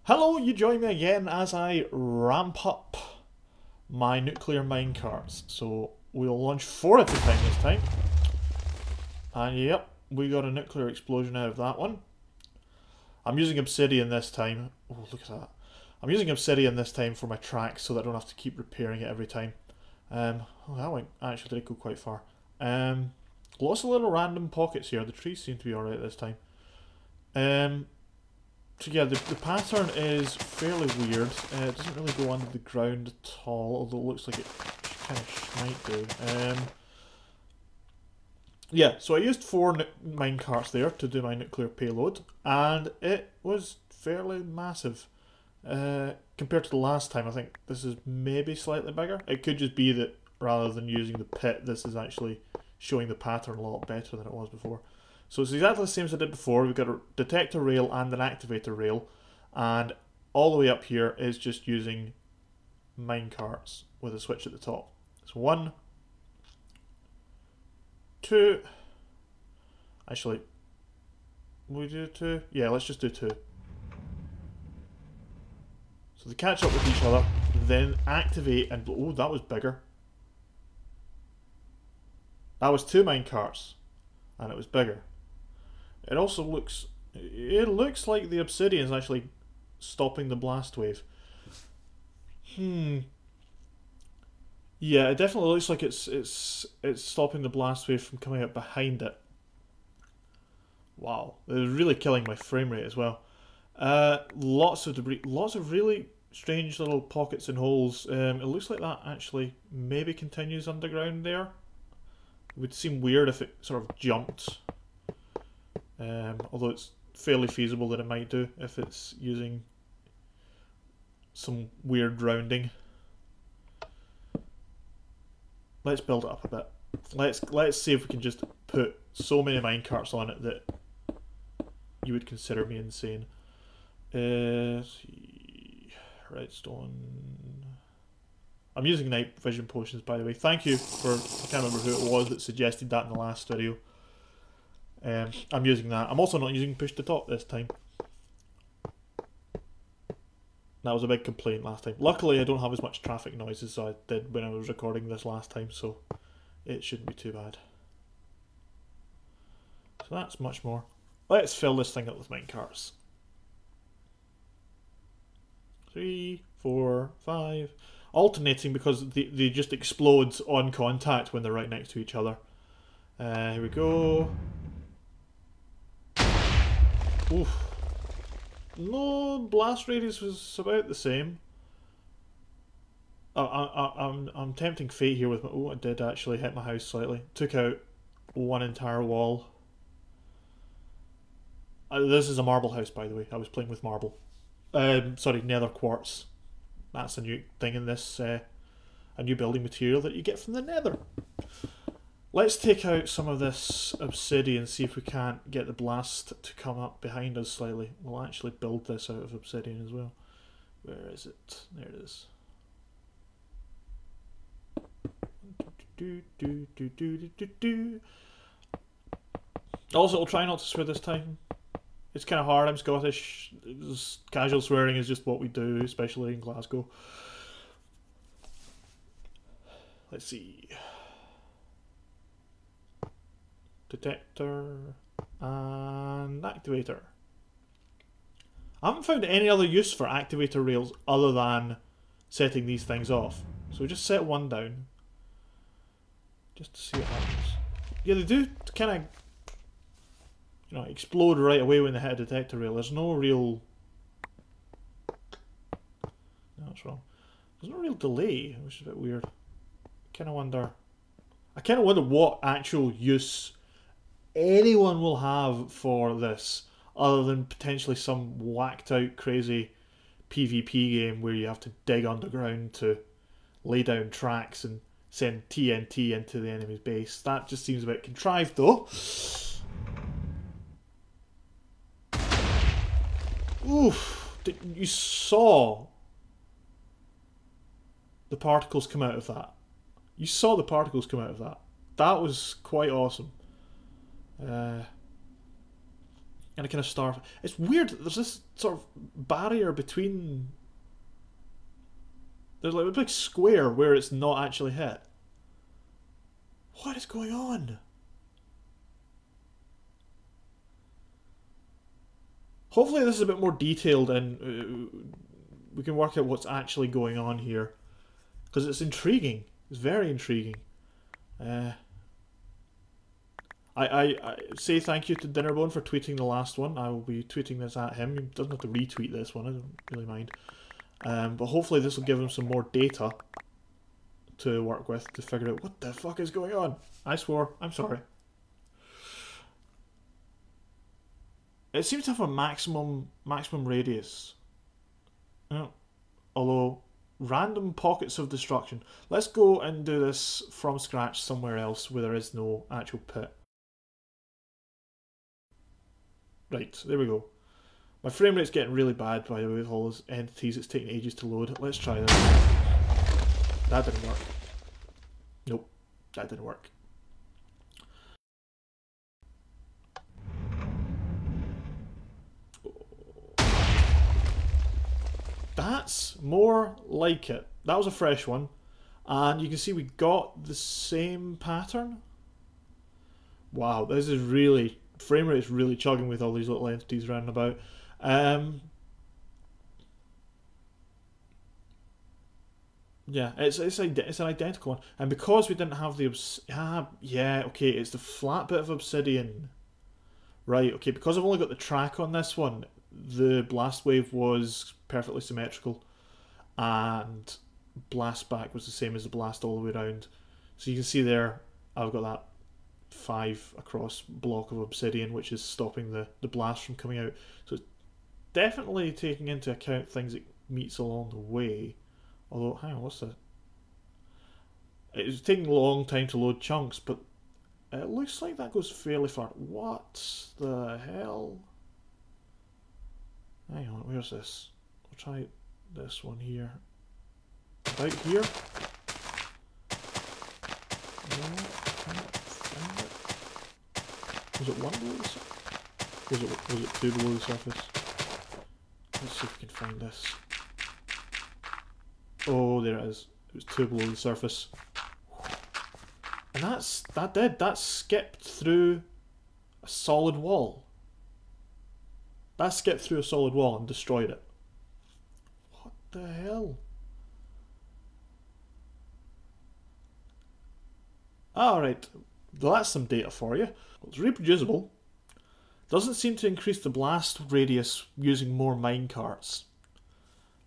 Hello, you join me again as I ramp up my nuclear minecarts. So we'll launch 4 at a time this time. And yep, we got a nuclear explosion out of that one. I'm using obsidian this time. Oh, look at that. I'm using obsidian this time for my tracks so that I don't have to keep repairing it every time. Oh, that went, actually did go quite far. Lots of little random pockets here. The trees seem to be alright this time. So yeah, the pattern is fairly weird. It doesn't really go under the ground at all, although it looks like it kind of might do. Yeah, so I used 4 minecarts there to do my nuclear payload, and it was fairly massive. Compared to the last time, I think this is maybe slightly bigger. It could just be that rather than using the pit, this is actually showing the pattern a lot better than it was before. So it's exactly the same as I did before. We've got a detector rail and an activator rail, and all the way up here is just using minecarts with a switch at the top. So 1, 2, actually, we do 2? Yeah, let's just do 2. So they catch up with each other, then activate and, oh, that was bigger. That was 2 minecarts, and it was bigger. It also looks, it looks like the obsidian is actually stopping the blast wave. Yeah, it definitely looks like it's stopping the blast wave from coming out behind it. Wow, it is really killing my frame rate as well. Lots of debris, lots of really strange little pockets and holes. It looks like that actually maybe continues underground there. It would seem weird if it sort of jumped. Although it's fairly feasible that it might do if it's using some weird rounding. Let's build it up a bit. Let's see if we can just put so many minecarts on it that you would consider me insane. Let's see. Redstone. I'm using night vision potions, by the way. Thank you for, I can't remember who it was that suggested that in the last video. I'm using that. I'm also not using push to talk this time. That was a big complaint last time. Luckily I don't have as much traffic noise as I did when I was recording this last time, so it shouldn't be too bad. So that's much more. Let's fill this thing up with minecarts. 3, 4, 5. Alternating because they just explode on contact when they're right next to each other. Here we go. Oof. No, blast radius was about the same. I'm tempting fate here with my... Oh, I did actually hit my house slightly. Took out 1 entire wall. This is a marble house, by the way. I was playing with marble. Sorry, nether quartz. That's a new thing in this, a new building material that you get from the nether. Let's take out some of this obsidian, see if we can't get the blast to come up behind us slightly. We'll actually build this out of obsidian as well. Where is it? There it is. Also, I'll try not to swear this time. It's kind of hard, I'm Scottish. Casual swearing is just what we do, especially in Glasgow. Let's see. Detector and activator. I haven't found any other use for activator rails other than setting these things off. So we just set 1 down just to see what happens. Yeah, they do kind of, you know, explode right away when they hit a detector rail. There's no real... No, that's wrong. There's no real delay, which is a bit weird. I kind of wonder what actual use anyone will have for this, other than potentially some whacked out crazy PvP game where you have to dig underground to lay down tracks and send TNT into the enemy's base. That just seems a bit contrived though. Oof! You saw the particles come out of that. You saw the particles come out of that. That was quite awesome. And a kind of star. It's weird. There's this sort of barrier between. There's like a big square where it's not actually hit. What is going on? Hopefully this is a bit more detailed and we can work out what's actually going on here. Because it's intriguing. It's very intriguing. I say thank you to Dinnerbone for tweeting the last one. I will be tweeting this at him. He doesn't have to retweet this one. I don't really mind. But hopefully this will give him some more data to work with to figure out what the fuck is going on. I swore. I'm sorry. It seems to have a maximum radius. Although random pockets of destruction. Let's go and do this from scratch somewhere else where there is no actual pit. Right, there we go. My frame rate's getting really bad, by the way, with all those entities. It's taking ages to load. Let's try this. That didn't work. Nope, that didn't work. That's more like it. That was a fresh one. And you can see we got the same pattern. Wow, this is really... frame rate is really chugging with all these little entities running about. Yeah, it's an identical one. And because we didn't have the... yeah, okay, it's the flat bit of obsidian. Right, okay, because I've only got the track on this one, the blast wave was perfectly symmetrical. And blast back was the same as the blast all the way around. So you can see there, I've got that 5 across block of obsidian, which is stopping the blast from coming out. So it's definitely taking into account things it meets along the way. Although, hang on, what's that? It's taking a long time to load chunks, but it looks like that goes fairly far. What the hell? Hang on, where's this? We'll try this one here. About here? No, can't find it. Was it one below the surface? Was it 2 below the surface? Let's see if we can find this. Oh, there it is. It was 2 below the surface. And that skipped through a solid wall. That skipped through a solid wall and destroyed it. What the hell? Alright, well, that's some data for you. It's reproducible. Doesn't seem to increase the blast radius using more minecarts.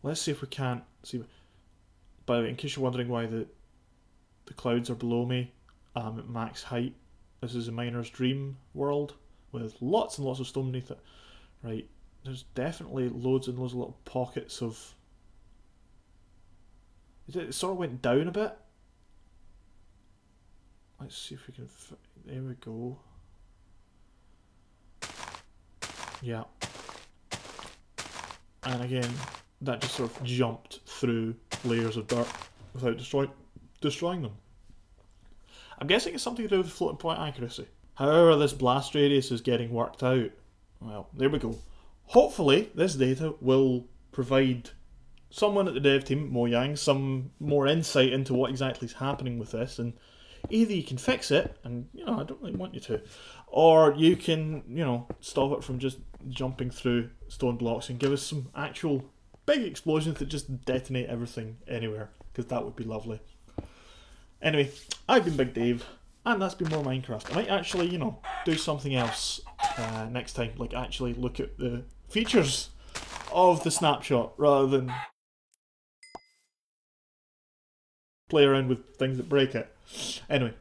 Let's see if we can't see. By the way, in case you're wondering why the clouds are below me, I'm at max height. This is a miner's dream world with lots and lots of stone beneath it. Right, there's definitely loads and loads of little pockets of... It sort of went down a bit. Let's see if we can... There we go. Yeah. And again, that just sort of jumped through layers of dirt without destroying them. I'm guessing it's something to do with floating point accuracy. However, this blast radius is getting worked out. Well, there we go. Hopefully, this data will provide someone at the dev team, Mojang, some more insight into what exactly is happening with this, and either you can fix it, and I don't really want you to, or you can, stop it from just jumping through stone blocks and give us some actual big explosions that just detonate everything anywhere, because that would be lovely. Anyway, I've been Big Dave, and that's been more Minecraft. I might actually, do something else next time, like actually look at the features of the snapshot rather than play around with things that break it. Anyway,